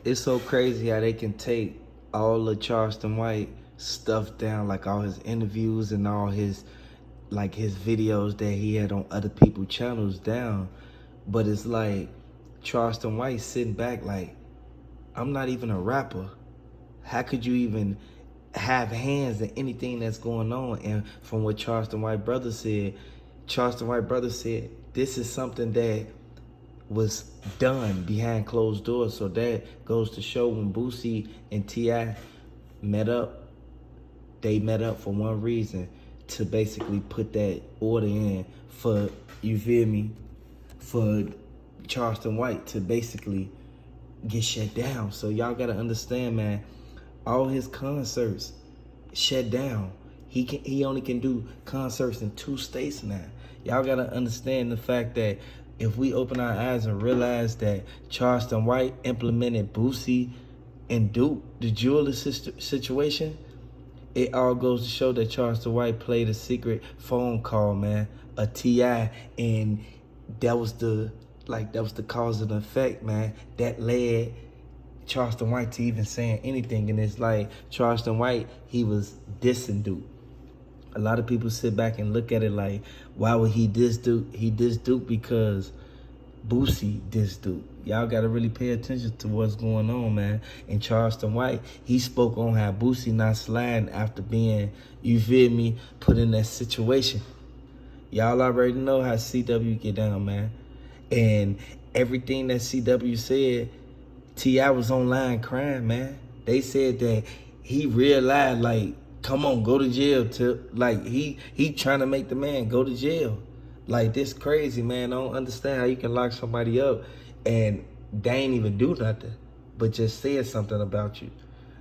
it's so crazy how they can take all of Charleston White stuff down, like all his interviews and all his his videos that he had on other people's channels down. But it's like Charleston White sitting back like, I'm not even a rapper. How could you even have hands in anything that's going on? And from what Charleston White brother said, this is something that was done behind closed doors. So that goes to show when Boosie and T.I. met up, they met up for one reason, to basically put that order in for, you feel me, for Charleston White to basically get shut down. So y'all gotta understand, man, all his concerts shut down. He only can do concerts in 2 states now. Y'all gotta understand the fact that if we open our eyes and realize that Charleston White implemented Boosie and Duke, the jeweler situation, it all goes to show that Charleston White played a secret phone call, man, a T.I., and that was the cause and effect, man, that led Charleston White to even saying anything. And it's like Charleston White, he was dissing Duke. A lot of people sit back and look at it like, why would he diss Duke? He dissed Duke because Boosie dissed Duke. Y'all gotta really pay attention to what's going on, man. And Charleston White, he spoke on how Boosie not sliding after being, you feel me, put in that situation. Y'all already know how CW get down, man. And everything that CW said, T.I. was online crying, man. They said that he realized, like, come on, go to jail. Like, he trying to make the man go to jail. Like, this crazy, man. I don't understand how you can lock somebody up and they ain't even do nothing, but just said something about you.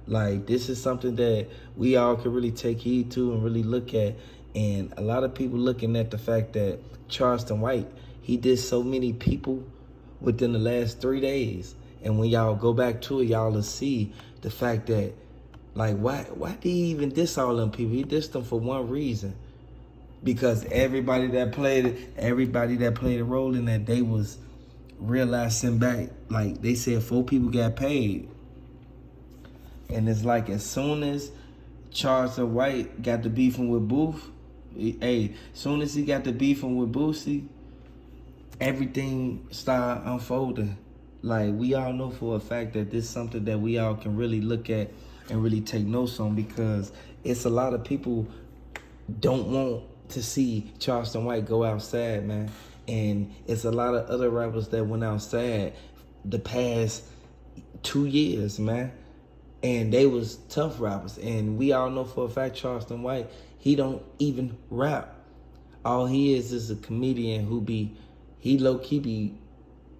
Like, this is something that we all can really take heed to and really look at. And a lot of people looking at the fact that Charleston White, he did so many people within the last 3 days. And when y'all go back to it, y'all will see the fact that, like, why did he even diss all them people? He dissed them for one reason. Because everybody that played a role in that, they was realizing back, like they said, 4 people got paid. And it's like, as soon as Charleston White got to beefing with Booth, soon as he got to beefing with Boosie, everything started unfolding. Like, we all know for a fact that this is something that we all can really look at and really take notes on, because it's a lot of people don't want to see Charleston White go outside, man. And it's a lot of other rappers that went outside the past 2 years, man. And they was tough rappers. And we all know for a fact Charleston White, he don't even rap. All he is a comedian who he low-key be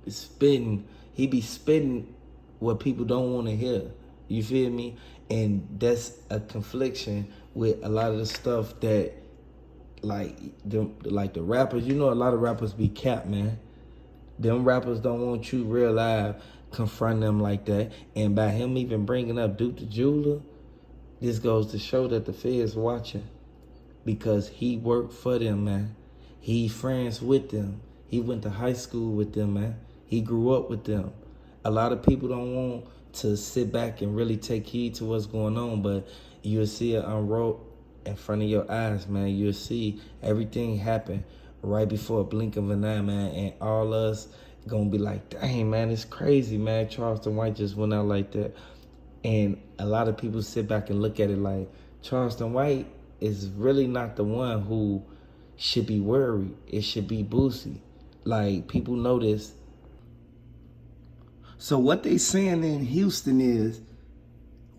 spitting. He be spitting what people don't want to hear. You feel me? And that's a confliction with a lot of the stuff that, like the rappers, you know, a lot of rappers be capped, man. Them rappers don't want you real live confronting them like that. And by him even bringing up Duke the Jeweler, this goes to show that the feds watching, because he worked for them, man. He friends with them. He went to high school with them, man. He grew up with them. A lot of people don't want to sit back and really take heed to what's going on, but you'll see it unroll in front of your eyes, man. You'll see everything happen right before a blink of an eye, man. And all us gonna be like, dang, man, it's crazy, man. Charleston White just went out like that. And a lot of people sit back and look at it like, Charleston White is really not the one who should be worried. It should be Boosie. Like, people know this. So what they saying in Houston is,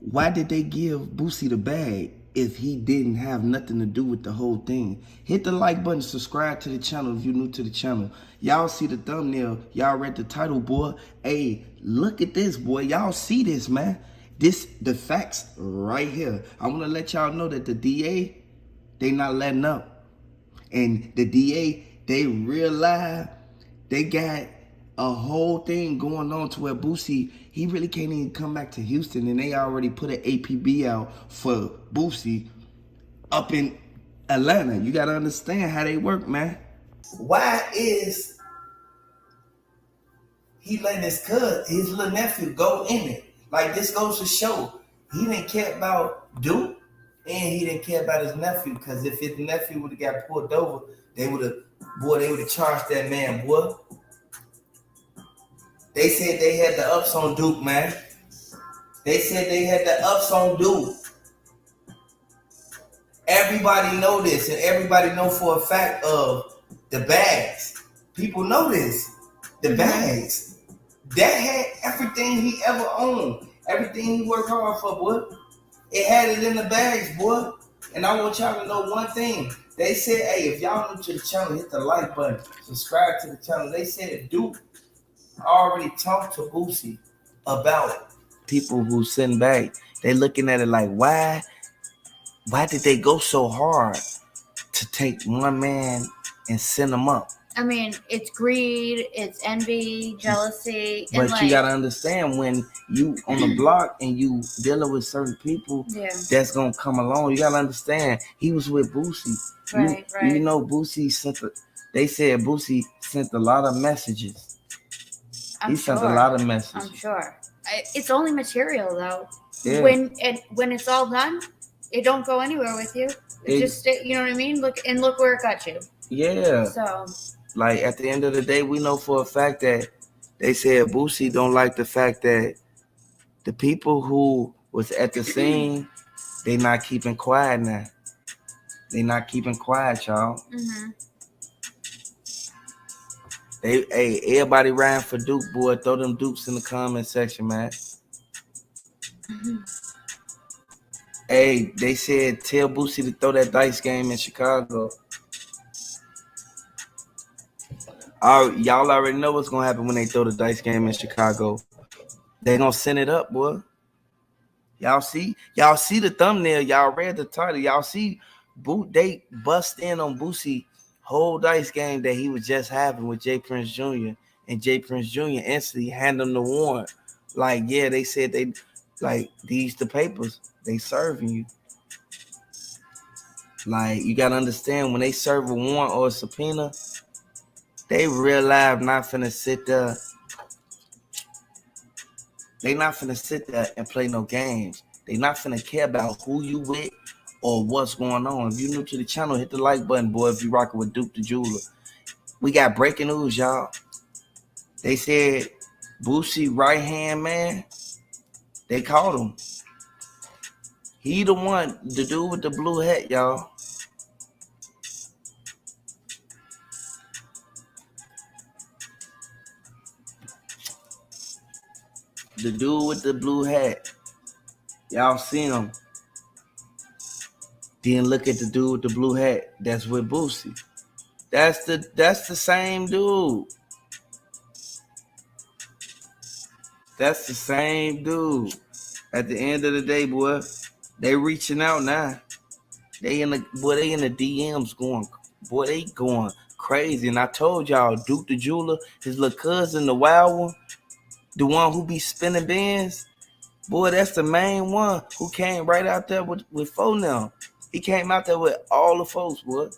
why did they give Boosie the bag if he didn't have nothing to do with the whole thing? Hit the like button, subscribe to the channel if you're new to the channel. Y'all see the thumbnail, y'all read the title, boy. Hey, look at this, boy. Y'all see this, man. The facts right here. I want to let y'all know that the DA, they not letting up. And the DA, they realize they got a whole thing going on to where Boosie, he really can't even come back to Houston, and they already put an APB out for Boosie up in Atlanta. You got to understand how they work, man. Why is he letting his little nephew go in it? Like, this goes to show he didn't care about Duke, and he didn't care about his nephew. Because if his nephew would have got pulled over, they would have charged that man, boy. They said they had the ups on Duke, man. They said they had the ups on Duke. Everybody know this, and everybody know for a fact of the bags. People know this. The bags. That had everything he ever owned. Everything he worked hard for, boy. It had it in the bags, boy. And I want y'all to know one thing. They said, hey, if y'all new to the channel, hit the like button. Subscribe to the channel. They said Duke already talked to Boosie about people who sitting back. They looking at it like, why did they go so hard to take one man and send him up? I mean, it's greed, it's envy, jealousy. But you gotta understand, when you on the block and you dealing with certain people that's gonna come along, you gotta understand, he was with Boosie. Right. You know, Boosie they said Boosie sent a lot of messages. He sent a lot of messages. I'm sure. It's only material, though. Yeah. When it's all done, it don't go anywhere with you. It just, you know what I mean? Look where it got you. Yeah. So, like, at the end of the day, we know for a fact that they said Boosie don't like the fact that the people who was at the scene, they not keeping quiet now. They not keeping quiet, y'all. Mm-hmm. Everybody ran for Duke, boy. Throw them Dukes in the comment section, man. Mm-hmm. Hey, they said tell Boosie to throw that dice game in Chicago. Y'all already know what's gonna happen when they throw the dice game in Chicago. They gonna send it up, boy. Y'all see the thumbnail. Y'all read the title. Y'all see they bust in on Boosie whole dice game that he was just having with J. Prince Jr. And J. Prince Jr. instantly hand him the warrant. Like, yeah, they said they like these the papers. They serving you. Like, you gotta understand, when they serve a warrant or a subpoena, they real live not finna sit there. They not finna sit there and play no games. They not finna care about who you with or what's going on. If you new to the channel, hit the like button, boy. If you rocking with Duke the Jeweler. We got breaking news, y'all. They said Boosie right hand man, they caught him. He the one, the dude with the blue hat, y'all. The dude with the blue hat. Y'all seen him. Then look at the dude with the blue hat that's with Boosie. That's the same dude. That's the same dude. At the end of the day, boy, they reaching out now. They in the DMs going, boy, they going crazy. And I told y'all, Duke the Jeweler, his little cousin, the wild one, the one who be spinning bands, boy, that's the main one who came right out there with Fo now. He came out there with all the folks, boy.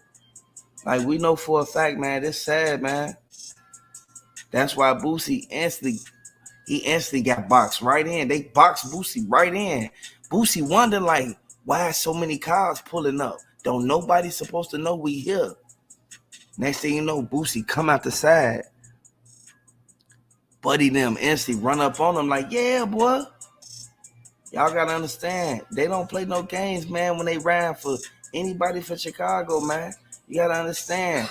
Like, we know for a fact, man, it's sad, man. That's why Boosie instantly got boxed right in. They boxed Boosie right in. Boosie wondered, like, why so many cars pulling up? Don't nobody supposed to know we here. Next thing you know, Boosie come out the side. Buddy them instantly run up on them like, yeah, boy. Y'all gotta understand, they don't play no games, man, when they ran for anybody for Chicago, man. You gotta understand.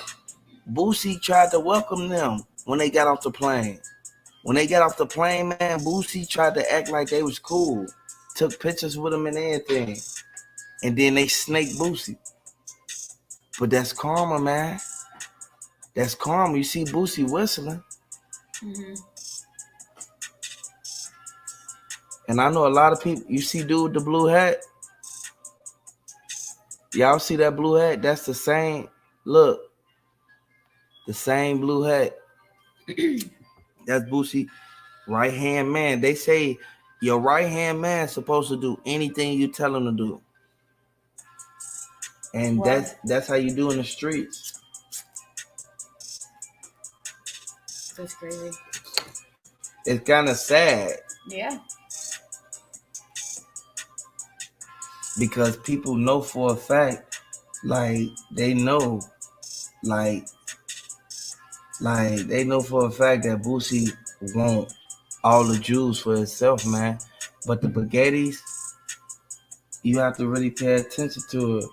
Boosie tried to welcome them when they got off the plane. When they got off the plane, man, Boosie tried to act like they was cool. Took pictures with them and everything. And then they snaked Boosie. But that's karma, man. That's karma. You see Boosie whistling. Mm-hmm. And I know a lot of people, you see dude with the blue hat? Y'all see that blue hat? That's the same, look. The same blue hat. That's Boosie right hand man. They say your right hand man is supposed to do anything you tell him to do. And that's how you do in the streets. That's crazy. It's kind of sad. Yeah. because people know for a fact, like they know, like they know for a fact that Boosie want all the Jews for itself, man. But the Baguettis, you have to really pay attention to it.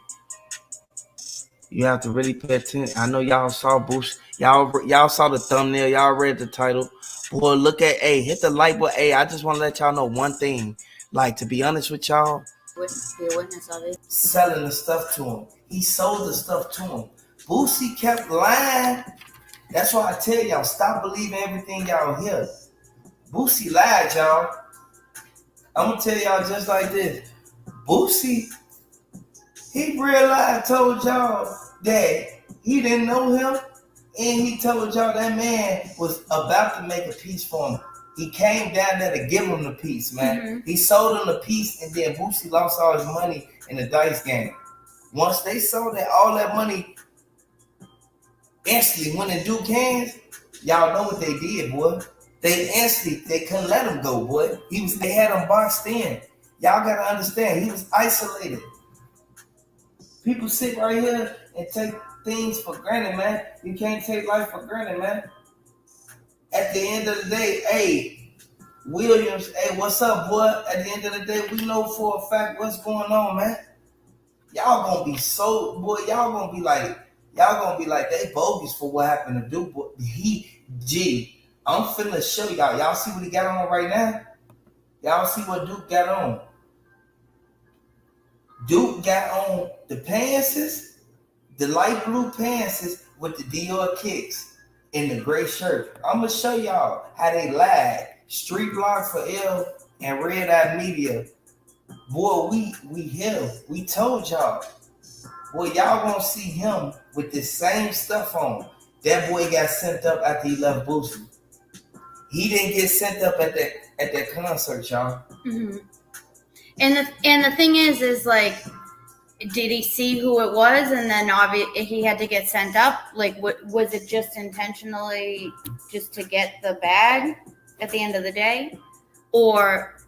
You have to really pay attention. I know y'all saw Boosie. Y'all saw the thumbnail. Y'all read the title. Boy, look at hit the like button. I just want to let y'all know one thing. Like, to be honest with y'all, Be a witness of it. Selling the stuff to him. He sold the stuff to him. Boosie kept lying. That's why I tell y'all, stop believing everything y'all hear. Boosie lied, y'all. I'm gonna tell y'all just like this. Boosie, he realized, told y'all that he didn't know him, and he told y'all that man was about to make a piece for him. He came down there to give him the piece, man. Mm-hmm. He sold him the piece, and then Boosie lost all his money in the dice game. Once they sold that, all that money instantly went in Duke hands, y'all know what they did, boy. They couldn't let him go, boy. They had him boxed in. Y'all gotta understand, he was isolated. People sit right here and take things for granted, man. You can't take life for granted, man. At the end of the day, Williams, what's up, boy? At the end of the day, we know for a fact what's going on, man. Y'all gonna be so, boy, y'all gonna be like, they bogus for what happened to Duke. Boy. I'm finna show y'all. Y'all see what he got on right now? Y'all see what Duke got on? Duke got on the pantses, the light blue pantses with the Dior kicks and the gray shirt. I'm gonna show y'all how they lied. Street Block for L and Red Eye Media. Boy, we him. We told y'all. Boy, y'all gonna see him with the same stuff on. That boy got sent up after he left Boosie. He didn't get sent up at that concert, y'all. Mm-hmm. And the thing is like, did he see who it was, and then he had to get sent up? Like, was it just intentionally just to get the bag at the end of the day, or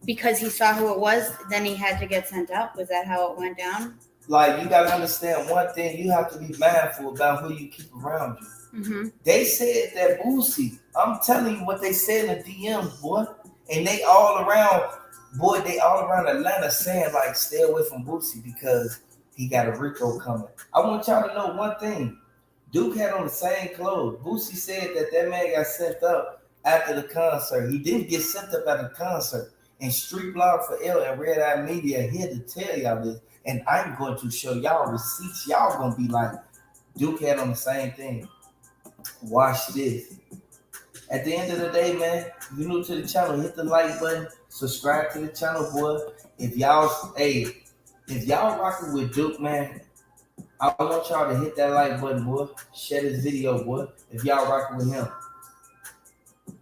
because he saw who it was, then he had to get sent up? Was that how it went down? Like, you gotta understand one thing. You have to be mindful about who you keep around you. Mm-hmm. They said that Boosie. I'm telling you what they said in the DMs, boy. And they all around Atlanta saying, like, stay away from Boosie because he got a Rico coming. I want y'all to know one thing. Duke had on the same clothes. Boosie said that man got sent up after the concert. He didn't get sent up at the concert. And Street Blog for L and Red Eye Media here to tell y'all this. And I'm going to show y'all receipts. Y'all gonna be like, Duke had on the same thing. Watch this. At the end of the day, man, if you're new to the channel, hit the like button. Subscribe to the channel, boy. If y'all rocking with Duke, man, I want y'all to hit that like button, boy. Share this video, boy. If y'all rocking with him.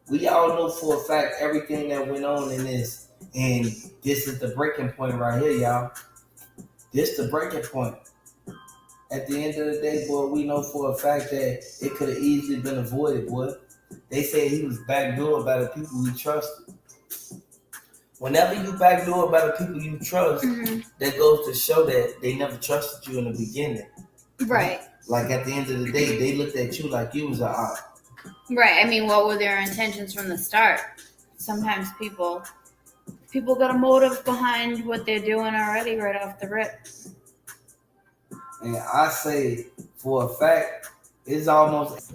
We all know for a fact everything that went on in this. And this is the breaking point right here, y'all. This the breaking point. At the end of the day, boy, we know for a fact that it could have easily been avoided, boy. They said he was backdoored by the people we trusted. Whenever you backdoor by the people you trust, mm-hmm. that goes to show that they never trusted you in the beginning. Right. Like, at the end of the day, they looked at you like you was an op. Right. I mean, what were their intentions from the start? Sometimes people got a motive behind what they're doing already right off the rip. And I say, for a fact, it's almost...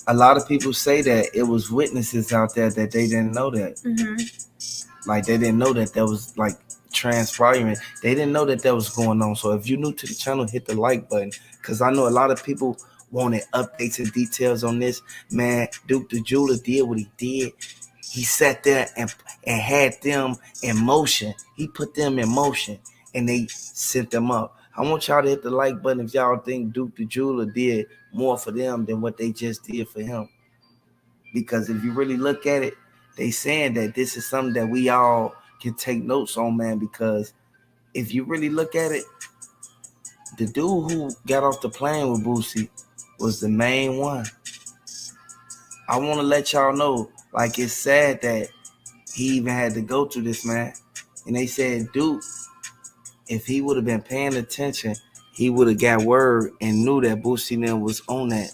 A lot of people say that it was witnesses out there that they didn't know that. Mm-hmm. Like, they didn't know that was, like, transpiring. They didn't know that was going on. So if you're new to the channel, hit the like button. Because I know a lot of people wanted updates and details on this. Man, Duke the Jeweler did what he did. He sat there and had them in motion. He put them in motion, and they sent them up. I want y'all to hit the like button if y'all think Duke the Jeweler did more for them than what they just did for him. Because if you really look at it, they saying that this is something that we all can take notes on, man. Because if you really look at it, the dude who got off the plane with Boosie was the main one. I want to let y'all know, like, it's sad that he even had to go through this, man. And they said Duke, if he would have been paying attention, he would have got word and knew that Boosie then was on that.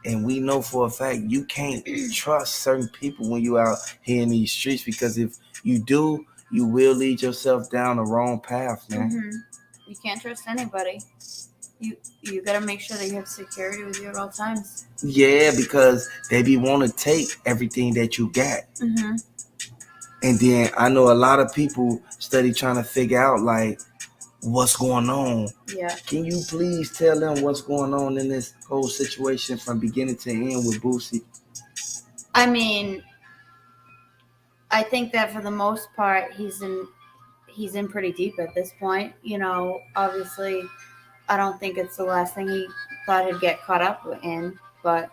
And we know for a fact you can't trust certain people when you out here in these streets, because if you do, you will lead yourself down the wrong path, man. Mm-hmm. You can't trust anybody. You gotta make sure that you have security with you at all times. Yeah, because they be want to take everything that you got. Mm-hmm. And then I know a lot of people study trying to figure out like what's going on. Yeah. Can you please tell them what's going on in this whole situation from beginning to end with Boosie? I mean, I think that for the most part, he's in pretty deep at this point. You know, obviously, I don't think it's the last thing he thought he'd get caught up in, but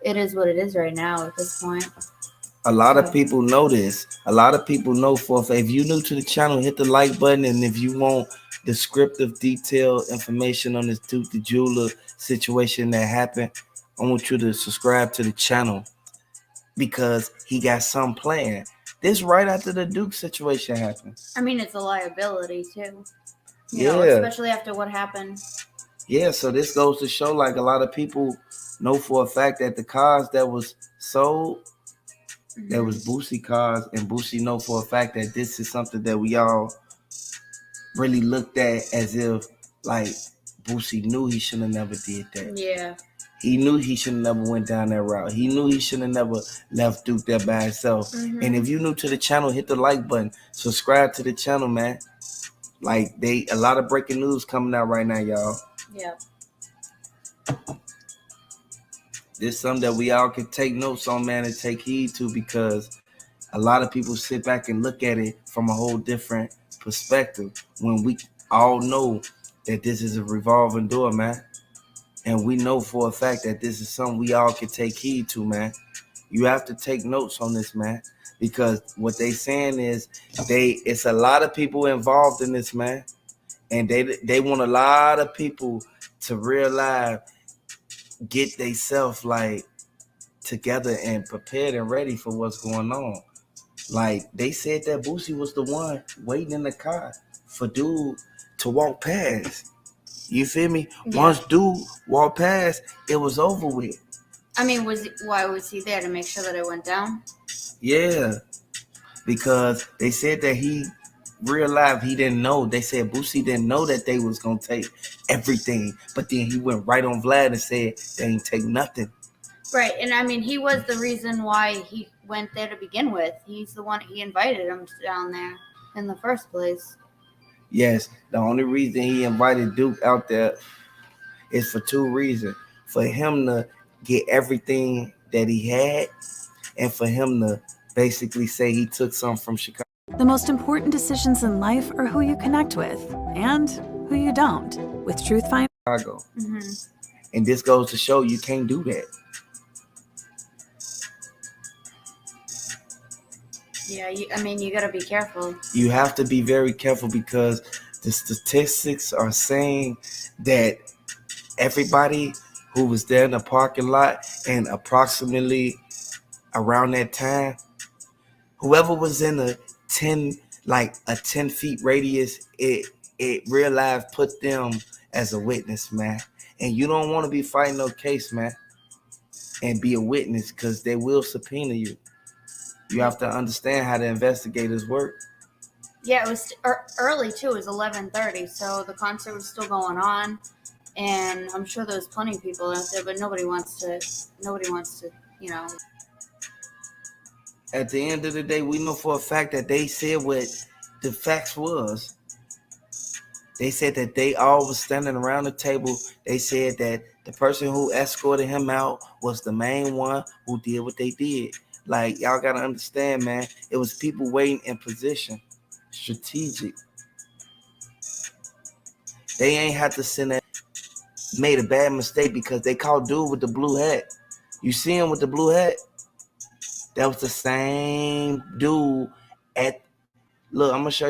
it is what it is right now at this point. A lot of people know this. A lot of people know for if you're new to the channel, hit the like button, and if you want descriptive, detailed information on this Duke the Jeweler situation that happened, I want you to subscribe to the channel because he got some plan. This right after the Duke situation happened. I mean, it's a liability too. You Yeah. know, especially after what happened. Yeah, so this goes to show like a lot of people know for a fact that the cars that was sold, that was Boosie cars, and Boosie know for a fact that this is something that we all really looked at as if like Boosie knew he should have never did that. Yeah. He knew he should have never went down that route. He knew he should have never left Duke there by himself. Mm-hmm. And if you're new to the channel, hit the like button. Subscribe to the channel, man. Like a lot of breaking news coming out right now, y'all. Yeah. This is something that we all can take notes on, man, and take heed to, because a lot of people sit back and look at it from a whole different perspective when we all know that this is a revolving door, man. And we know for a fact that this is something we all can take heed to, man. You have to take notes on this, man, because what they saying is it's a lot of people involved in this, man. And they want a lot of people to realize, get themselves like together and prepared and ready for what's going on. Like they said that Boosie was the one waiting in the car for Dude to walk past. You feel me? Yeah. Once Dude walked past, it was over with. I mean, why was he there, to make sure that it went down? Yeah, because they said that he realized he didn't know. They said Boosie didn't know that they was gonna take everything, but then he went right on Vlad and said they ain't take nothing. Right, and I mean, he was the reason why he went there to begin with. He's the one, he invited him down there in the first place. Yes, the only reason he invited Duke out there is for two reasons. For him to get everything that he had, and for him to basically say he took something from Chicago. The most important decisions in life are who you connect with and who you don't. With Truth5. Mm-hmm. And this goes to show you can't do that. Yeah, I mean, you got to be careful. You have to be very careful, because the statistics are saying that everybody who was there in the parking lot and approximately around that time, whoever was in a 10 feet radius, it real life put them as a witness, man. And you don't want to be fighting no case, man, and be a witness, because they will subpoena you. You have to understand how the investigators work. Yeah, it was early too. It was 11:30, so the concert was still going on, and I'm sure there was plenty of people out there, but nobody wants to, you know. At the end of the day, we know for a fact that they said what the facts was. They said that they all was standing around the table. They said that the person who escorted him out was the main one who did what they did. Like, y'all got to understand, man, it was people waiting in position, strategic. They ain't had to send that. Made a bad mistake because they called Dude with the blue hat. You see him with the blue hat? That was the same dude at, look, I'm going to show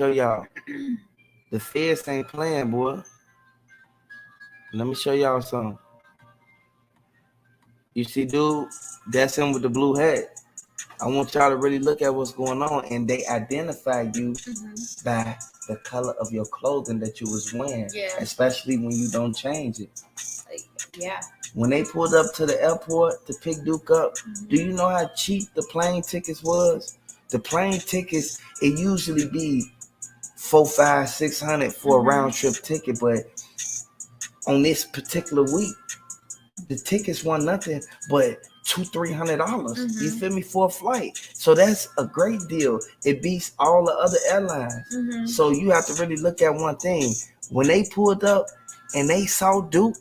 y'all. The feds ain't playing, boy. Let me show y'all something. You see, Dude, that's him with the blue hat. I want y'all to really look at what's going on, and they identify you by the color of your clothing that you was wearing, especially when you don't change it. Yeah. When they pulled up to the airport to pick Duke up, do you know how cheap the plane tickets was? The plane tickets, it usually be $400, $500, $600 for a round trip ticket, but on this particular week, the tickets want nothing but $200-$300. You feel me, for a flight? So that's a great deal. It beats all the other airlines. So you have to really look at one thing. When they pulled up and they saw Duke,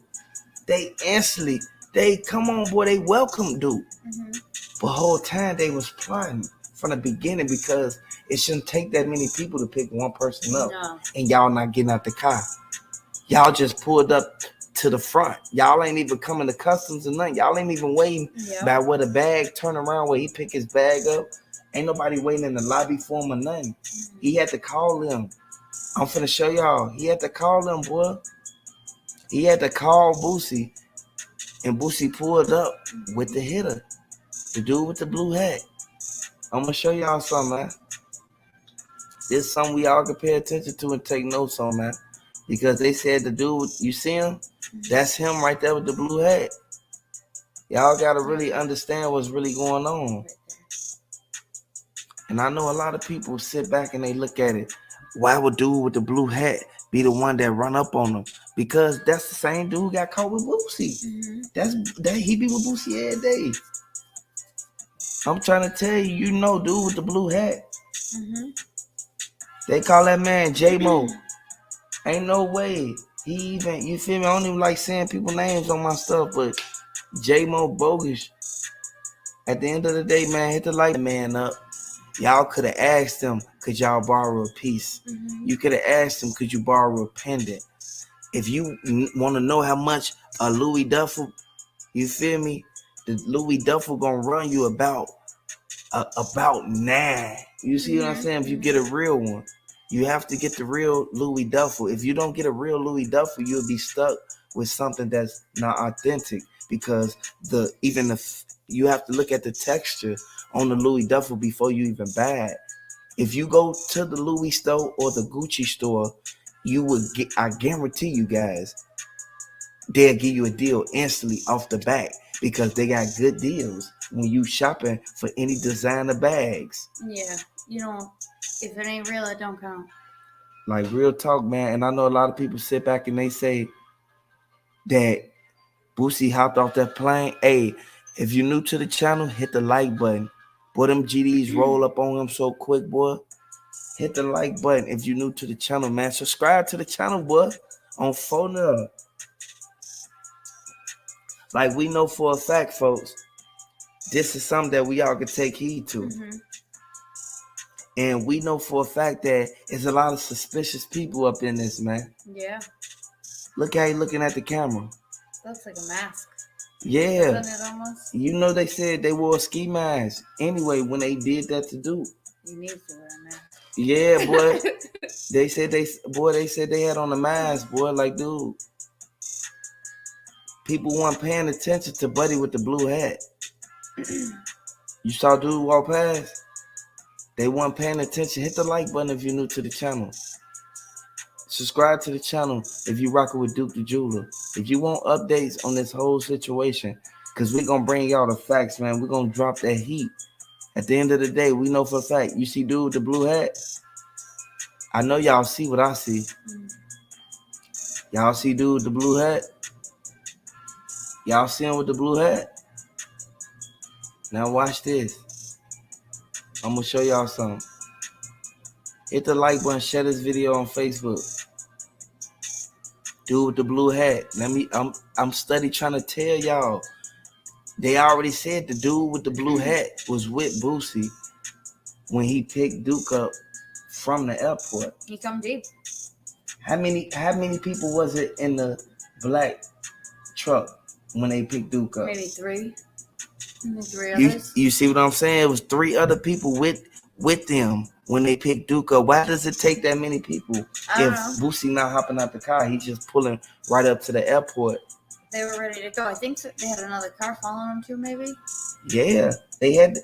they instantly, come on, boy, they welcomed Duke. But the whole time they was plotting from the beginning, because it shouldn't take that many people to pick one person up. No. And y'all not getting out the car. Y'all just pulled up to the front. Y'all ain't even coming to customs or nothing. Y'all ain't even waiting by where the bag turn around, where he pick his bag up. Ain't nobody waiting in the lobby for him or nothing. He had to call them. I'm finna show y'all. He had to call them, boy. He had to call Boosie, and Boosie pulled up with the hitter, the dude with the blue hat. I'm gonna show y'all something, man. This is something we all can pay attention to and take notes on, man. Because they said the dude, you see him? That's him right there with the blue hat. Y'all gotta really understand what's really going on. And I know a lot of people sit back and they look at it. Why would dude with the blue hat be the one that run up on them? Because that's the same dude who got caught with Boosie. He be with Boosie every day. I'm trying to tell you, you know, dude with the blue hat. They call that man J-Mo. Ain't no way. He even, you feel me? I don't even like saying people's names on my stuff, but J-Mo bogus. At the end of the day, man, hit the light man up. Y'all could have asked him, could y'all borrow a piece? You could have asked him, could you borrow a pendant? If you want to know how much a Louis duffel, you feel me? The Louis duffel gonna run you about 9. You see what I'm saying? If you get a real one, you have to get the real Louis duffel. If you don't get a real Louis duffel, you'll be stuck with something that's not authentic, because you have to look at the texture on the Louis duffel before you even buy it. If you go to the Louis store or the Gucci store, you would get, I guarantee you guys, they'll give you a deal instantly off the bat, because they got good deals when you shopping for any designer bags. Yeah, you don't, if it ain't real, it don't count. Like, real talk, man. And I know a lot of people sit back and they say that Boosie hopped off that plane. Hey, if you're new to the channel, hit the like button. Boy, them GDs roll up on him so quick, boy. Hit the like button if you're new to the channel, man. Subscribe to the channel, boy, on phone up. Like, we know for a fact, folks, this is something that we all can take heed to. And we know for a fact that there's a lot of suspicious people up in this, man. Yeah. Look how he looking at the camera. Looks like a mask. Yeah. Isn't it almost? You know, they said they wore a ski mask anyway when they did that to Duke. You need to wear a mask. Yeah, boy. they said they had on a mask, boy, like, dude. People weren't paying attention to Buddy with the blue hat. You saw dude walk past? They weren't paying attention. Hit the like button if you're new to the channel. Subscribe to the channel if you rocking with Duke the Jeweler. If you want updates on this whole situation, because we're going to bring y'all the facts, man. We're going to drop that heat. At the end of the day, we know for a fact. You see dude with the blue hat? I know y'all see what I see. Y'all see dude with the blue hat? Y'all see him with the blue hat? Now watch this. I'm going to show y'all something. Hit the like button, share this video on Facebook. Dude with the blue hat. I'm study trying to tell y'all. They already said the dude with the blue hat was with Boosie when he picked Duke up from the airport. He come deep. How many people was it in the black truck when they picked Duke up? Maybe 3. Maybe 3 others. You see what I'm saying? It was 3 other people with them when they picked Duke up. Why does it take that many people? If Boosie not hopping out the car, he just pulling right up to the airport. They were ready to go. I think they had another car following them too, maybe. Yeah, they had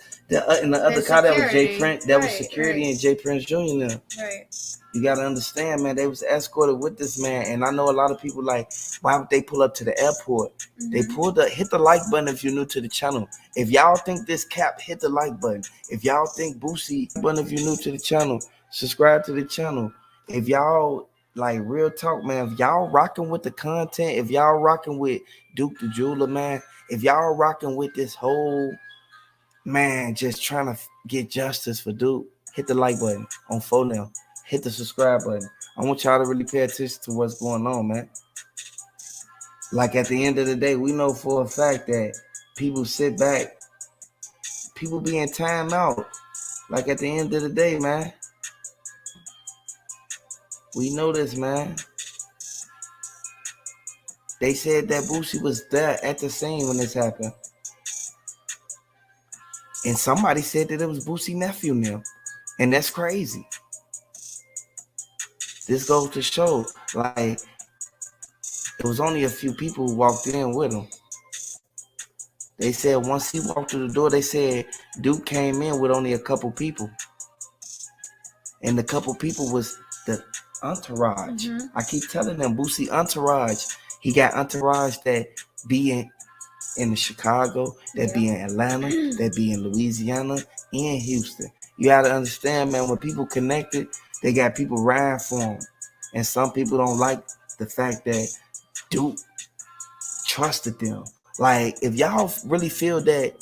in the other car that was Jay Prince. That was security and Jay Prince Jr. now. Right. You gotta understand, man. They was escorted with this man, and I know a lot of people like, why would they pull up to the airport? Mm-hmm. They hit the like button if you're new to the channel. If y'all think this cap, hit the like button. If y'all think Boosie, button if you're new to the channel, subscribe to the channel. If y'all like real talk, man, if y'all rocking with the content, if y'all rocking with Duke the Jeweler, man, if y'all rocking with this whole man just trying to get justice for Duke, hit the like button on phone now. Hit the subscribe button. I want y'all to really pay attention to what's going on, man. Like at the end of the day, we know for a fact that people sit back, people be in time out. Like at the end of the day, man. We know this, man. They said that Boosie was there at the scene when this happened. And somebody said that it was Boosie's nephew now. And that's crazy. This goes to show, like, it was only a few people who walked in with him. They said once he walked through the door, they said Duke came in with only a couple people. And the couple people was the entourage. Mm-hmm. I keep telling them, Boosie entourage. He got entourage that be in Chicago, that be in Atlanta, that be in Louisiana, and Houston. You got to understand, man, when people connected, they got people riding for them. And some people don't like the fact that Duke trusted them. Like, if y'all really feel that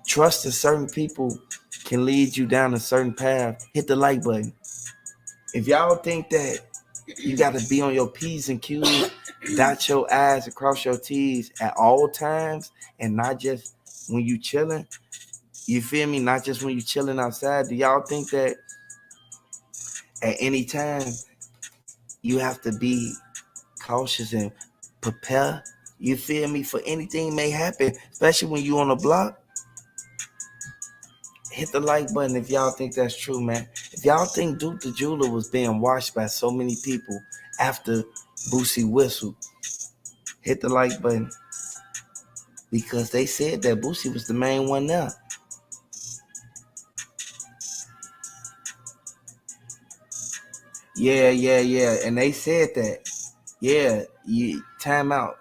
trusting certain people can lead you down a certain path, hit the like button. If y'all think that you got to be on your P's and Q's, dot your I's and cross your T's at all times, and not just when you chilling, you feel me? Not just when you chilling outside. Do y'all think that at any time you have to be cautious and prepare, you feel me, for anything may happen, especially when you on the block? Hit the like button if y'all think that's true, man. If y'all think Duke the Jeweler was being watched by so many people after Boosie whistled, hit the like button. Because they said that Boosie was the main one there. Yeah. And they said that. Yeah, time out.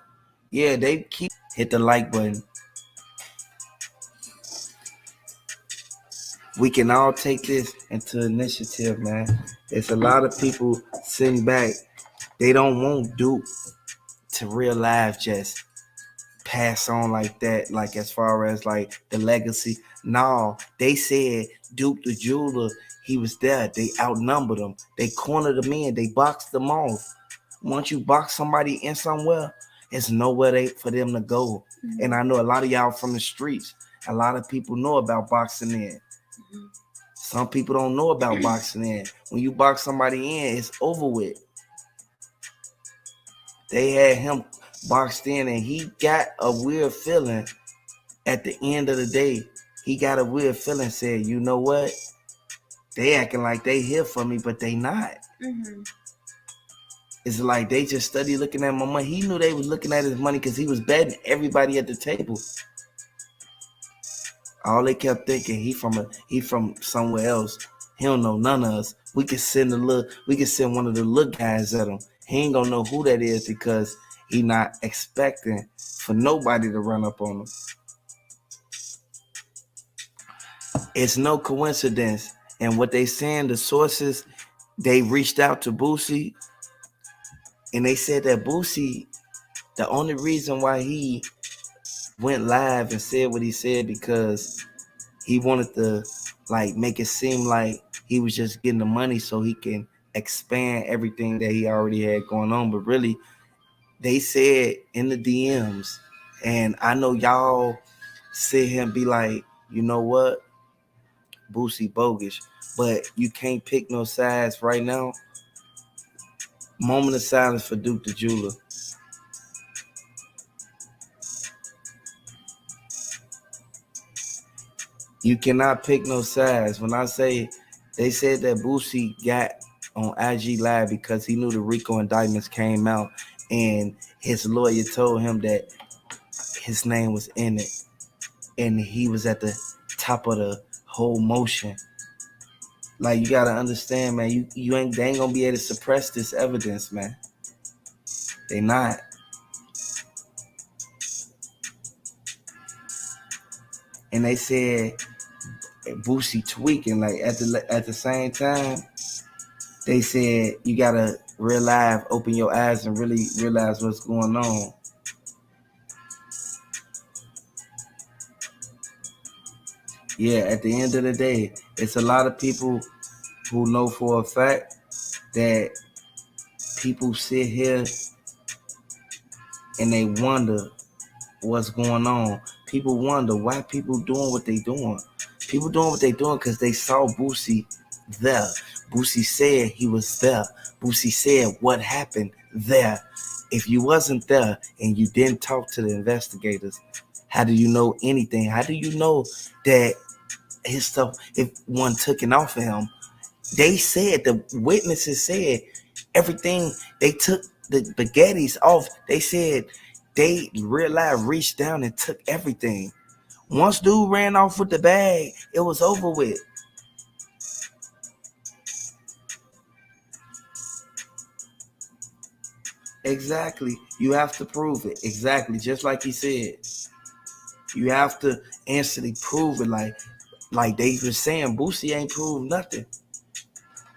Yeah, they keep hit the like button. We can all take this into initiative, man. There's a lot of people sitting back. They don't want Duke to real life just pass on like that, like as far as like the legacy. No, they said Duke the Jeweler, he was there. They outnumbered him. They cornered him in. They boxed them off. Once you box somebody in somewhere, it's nowhere for them to go. Mm-hmm. And I know a lot of y'all from the streets. A lot of people know about boxing in. Mm-hmm. Some people don't know about boxing in. When you box somebody in, it's over with. They had him boxed in, and he got a weird feeling at the end of the day. He got a weird feeling, said, you know what? They acting like they here for me, but they not. Mm-hmm. It's like they just study looking at my money. He knew they was looking at his money because he was betting everybody at the table. All they kept thinking, he from somewhere else. He don't know none of us. We could send one of the little guys at him. He ain't gonna know who that is because he not expecting for nobody to run up on him. It's no coincidence. And what they saying, the sources, they reached out to Boosie, and they said that Boosie, the only reason why he went live and said what he said because he wanted to like make it seem like he was just getting the money so he can expand everything that he already had going on. But really, they said in the DMs, and I know y'all sit here and be like, you know what, Boosie bogus, but you can't pick no sides right now. Moment of silence for Duke the Jeweler. You cannot pick no sides. When I say, they said that Boosie got on IG Live because he knew the RICO indictments came out, and his lawyer told him that his name was in it, and he was at the top of the whole motion. Like, you gotta understand, man. They ain't gonna be able to suppress this evidence, man. They not. And they said Boosie tweaking. Like, at the same time, they said you gotta open your eyes and really realize what's going on. Yeah, at the end of the day, it's a lot of people who know for a fact that people sit here and they wonder what's going on. People wonder why people doing what they doing. People doing what they doing because they saw Boosie there. Boosie said he was there. Boosie said what happened there. If you wasn't there and you didn't talk to the investigators, how do you know anything? How do you know that his stuff, if one took it off of him? They said, the witnesses said everything. They took the baguettes off. They said they reached down and took everything. Once dude ran off with the bag, it was over with. Exactly. You have to prove it. Exactly. Just like he said. You have to instantly prove it. Like they were saying, Boosie ain't proved nothing.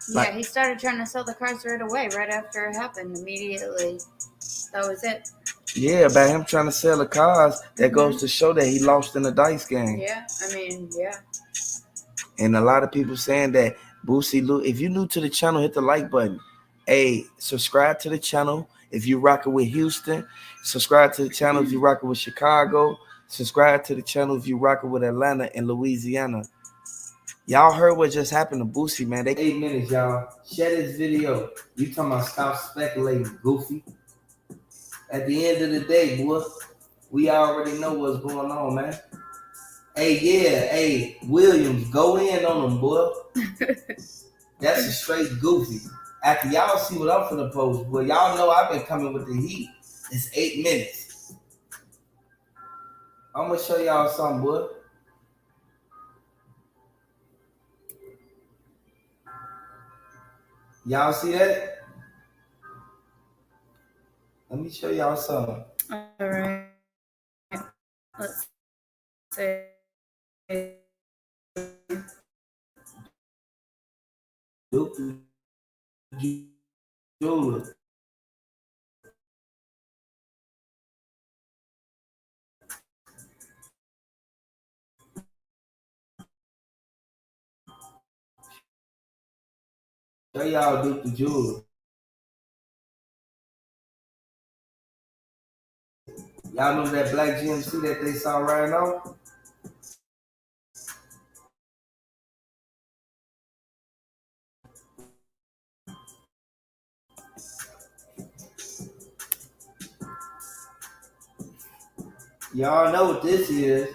Yeah, he started trying to sell the cars right away, right after it happened, immediately. That was it. Yeah, about him trying to sell the cars, that goes to show that he lost in the dice game. Yeah, I mean, yeah. And a lot of people saying that Boosie, if you're new to the channel, hit the like button. Hey, subscribe to the channel if you rocking with Houston. Subscribe to the channel if you rocking with Chicago. Subscribe to the channel if you rocking with Atlanta and Louisiana. Y'all heard what just happened to Boosie, man. 8 minutes, y'all. Share this video. You talking about stop speculating, goofy. At the end of the day, boy, we already know what's going on, man. Hey, Williams, go in on them, boy. That's a straight goofy. After y'all see what I'm finna post, boy, y'all know I've been coming with the heat. It's 8 minutes. I'm gonna show y'all something, boy. Y'all see that? Let me show y'all something. All right. Let's see. Duke093. Show y'all Duke093. Y'all know that black GMC that they saw right now? Y'all know what this is.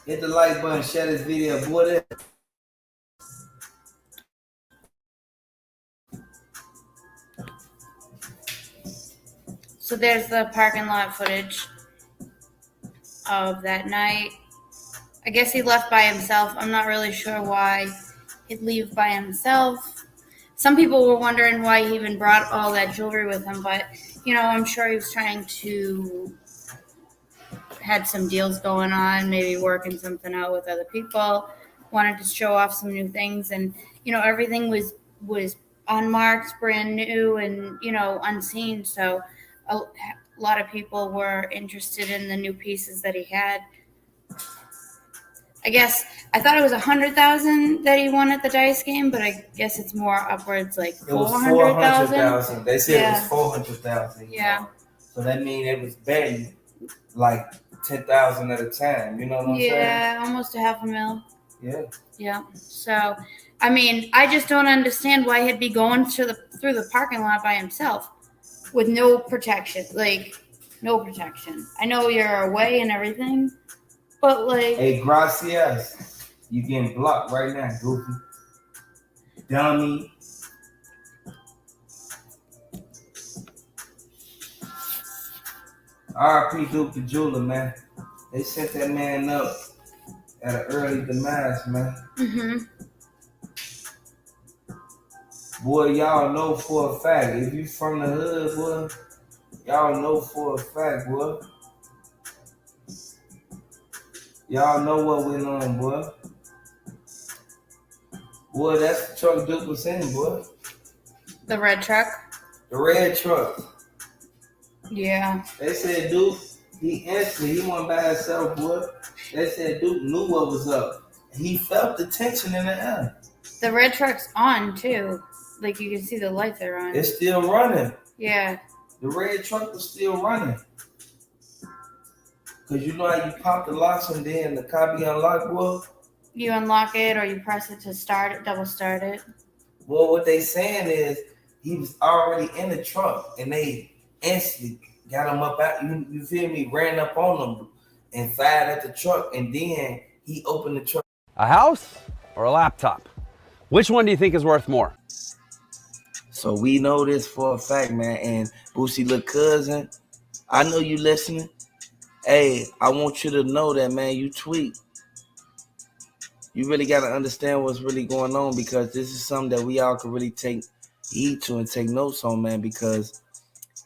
Hit the like button, share this video, boy. So there's the parking lot footage of that night. I guess he left by himself. I'm not really sure why he'd leave by himself. Some people were wondering why he even brought all that jewelry with him, but, I'm sure he was trying to had some deals going on, maybe working something out with other people, wanted to show off some new things, and, everything was unmarked, brand new, and, unseen, so a lot of people were interested in the new pieces that he had. I guess I thought it was 100,000 that he won at the dice game, but I guess it's more upwards like 400,000. They said it was 400,000. Yeah. So that means it was betting like 10,000 at a time. You know what I'm saying? Yeah, almost a $500,000. Yeah. Yeah. So, I mean, I just don't understand why he'd be going through the parking lot by himself with no protection. Like, no protection. I know you're away and everything. But like, hey, gracias. You getting blocked right now, goofy. Dummy. R.I.P. Duke the Jeweler, man. They set that man up at an early demise, man. Mm-hmm. Boy, y'all know for a fact, if you from the hood, boy, y'all know for a fact, boy. Y'all know what went on, boy. Boy, that's the truck Duke was in, boy. The red truck? The red truck. Yeah. They said Duke, he went by himself, boy. They said Duke knew what was up. He felt the tension in the air. The red truck's on, too. Like, you can see the lights are on. It's still running. Yeah. The red truck was still running. Because you know how you pop the locks and then the car be unlocked, boy? You unlock it or you press it to start it, double start it. Well, what they saying is he was already in the truck and they instantly got him up out. You feel me? Ran up on him and fired at the truck, and then he opened the truck. A house or a laptop? Which one do you think is worth more? So we know this for a fact, man. And Boosie, little cousin, I know you listening. Hey, I want you to know that, man, you tweet. You really got to understand what's really going on, because this is something that we all can really take heed to and take notes on, man. Because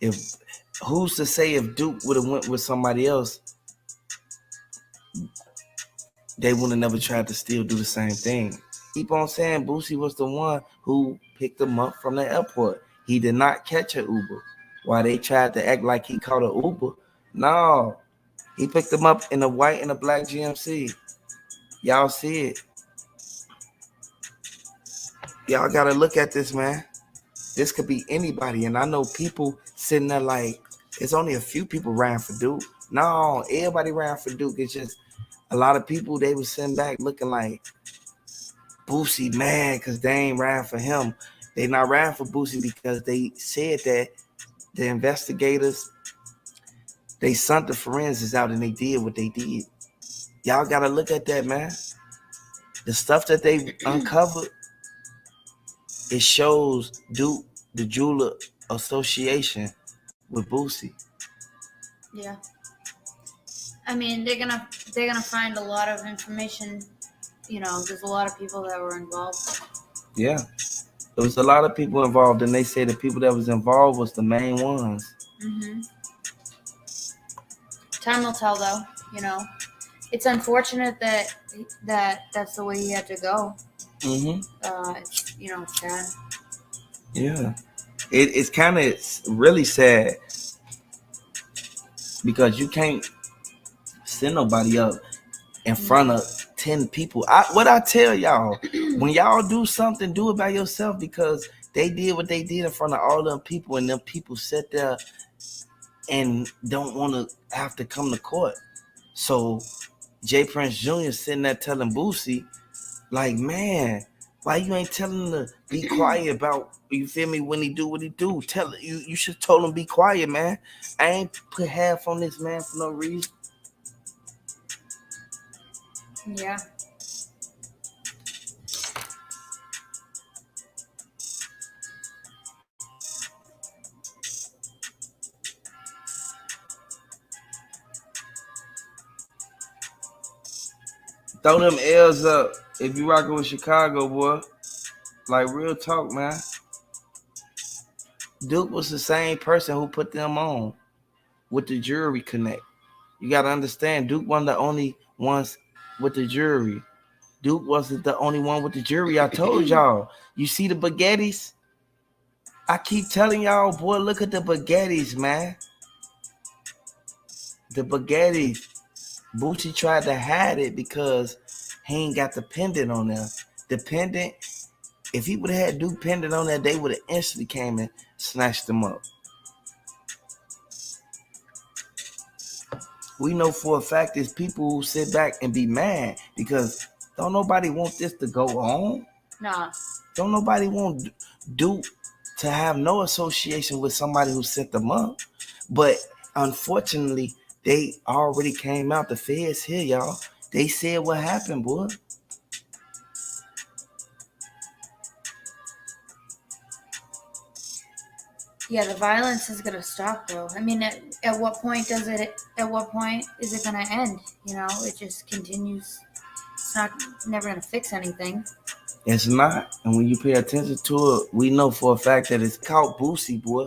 who's to say if Duke would have went with somebody else, they would have never tried to still do the same thing. Keep on saying Boosie was the one who picked him up from the airport. He did not catch an Uber. While they tried to act like he caught an Uber, no. He picked him up in a white and a black GMC. Y'all see it. Y'all got to look at this, man. This could be anybody. And I know people sitting there like, it's only a few people ran for Duke. No, everybody ran for Duke. It's just a lot of people, they were sitting back looking like Boosie mad because they ain't ran for him. They not ran for Boosie because they said that the investigators, they sent the forensics out and they did what they did. Y'all got to look at that, man. The stuff that they uncovered, it shows Duke, the Jeweler association with Boosie. Yeah. I mean, they're gonna find a lot of information. You know, there's a lot of people that were involved. Yeah. There was a lot of people involved, and they say the people that was involved was the main ones. Mm-hmm. Time will tell, though. You know, it's unfortunate that that's the way he had to go. Mm-hmm. It's, you know, sad. Yeah. It's kind of really sad because you can't send nobody up in front of 10 people. What I tell y'all, when y'all do something, do it by yourself, because they did what they did in front of all them people, and them people sit there and don't want to have to come to court. So J. Prince Jr. sitting there telling Boosie, like, man, why you ain't telling him to be quiet about, you feel me, when he do what he do? You should told him be quiet, man. I ain't put half on this man for no reason. Yeah. Throw them L's up if you rocking with Chicago, boy. Like, real talk, man. Duke was the same person who put them on with the jury connect. You got to understand, Duke wasn't the only ones with the jury. Duke wasn't the only one with the jury. I told y'all. You see the baguettes? I keep telling y'all, boy, look at the baguettes, man. The baguettes. Boosie tried to hide it because he ain't got the pendant on there. The pendant, if he would have had Duke pendant on there, they would have instantly came and snatched him up. We know for a fact there's people who sit back and be mad because don't nobody want this to go on. Nah. Don't nobody want Duke to have no association with somebody who set them up. But unfortunately, they already came out. The feds here, y'all. They said what happened, boy. Yeah, the violence is gonna stop, though. I mean, at what point does it? At what point is it gonna end? You know, it just continues. It's never gonna fix anything. It's not. And when you pay attention to it, we know for a fact that it's caught Boosie, boy.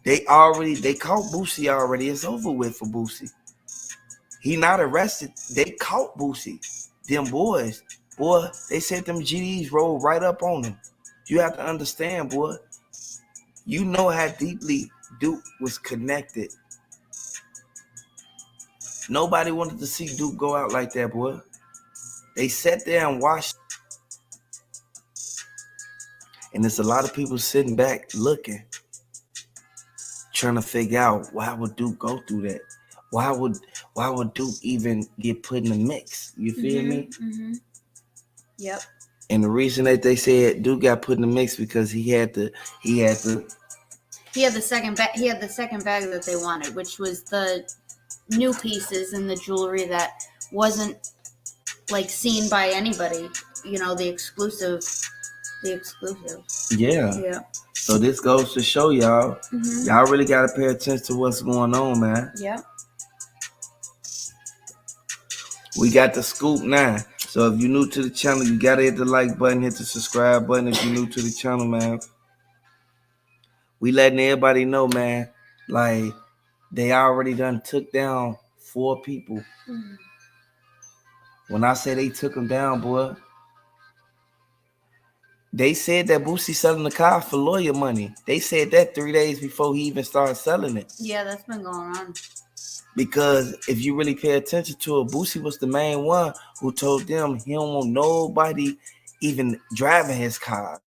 They caught Boosie already. It's over with for Boosie. He not arrested. They caught Boosie. Them boys, boy, they said them GDs rolled right up on him. You have to understand, boy. You know how deeply Duke was connected. Nobody wanted to see Duke go out like that, boy. They sat there and watched. And there's a lot of people sitting back looking, trying to figure out, why would Duke go through that? Why would Duke even get put in the mix? You feel me? Mm-hmm. Yep. And the reason that they said Duke got put in the mix because he had the second bag. He had the second bag that they wanted, which was the new pieces and the jewelry that wasn't like seen by anybody. You know, the exclusive. Yeah. Yeah. So this goes to show y'all, Mm-hmm. y'all really gotta pay attention to what's going on, man. Yep. We got the scoop now. So if you're new to the channel, you gotta hit the like button, hit the subscribe button if you're new to the channel, man. We letting everybody know, man, like they already done took down 4 people. Mm-hmm. When I say they took them down, boy, they said that Boosie selling the car for lawyer money. They said that 3 days before he even started selling it. Yeah, that's been going on. Because if you really pay attention to it, Boosie was the main one who told them he don't want nobody even driving his car.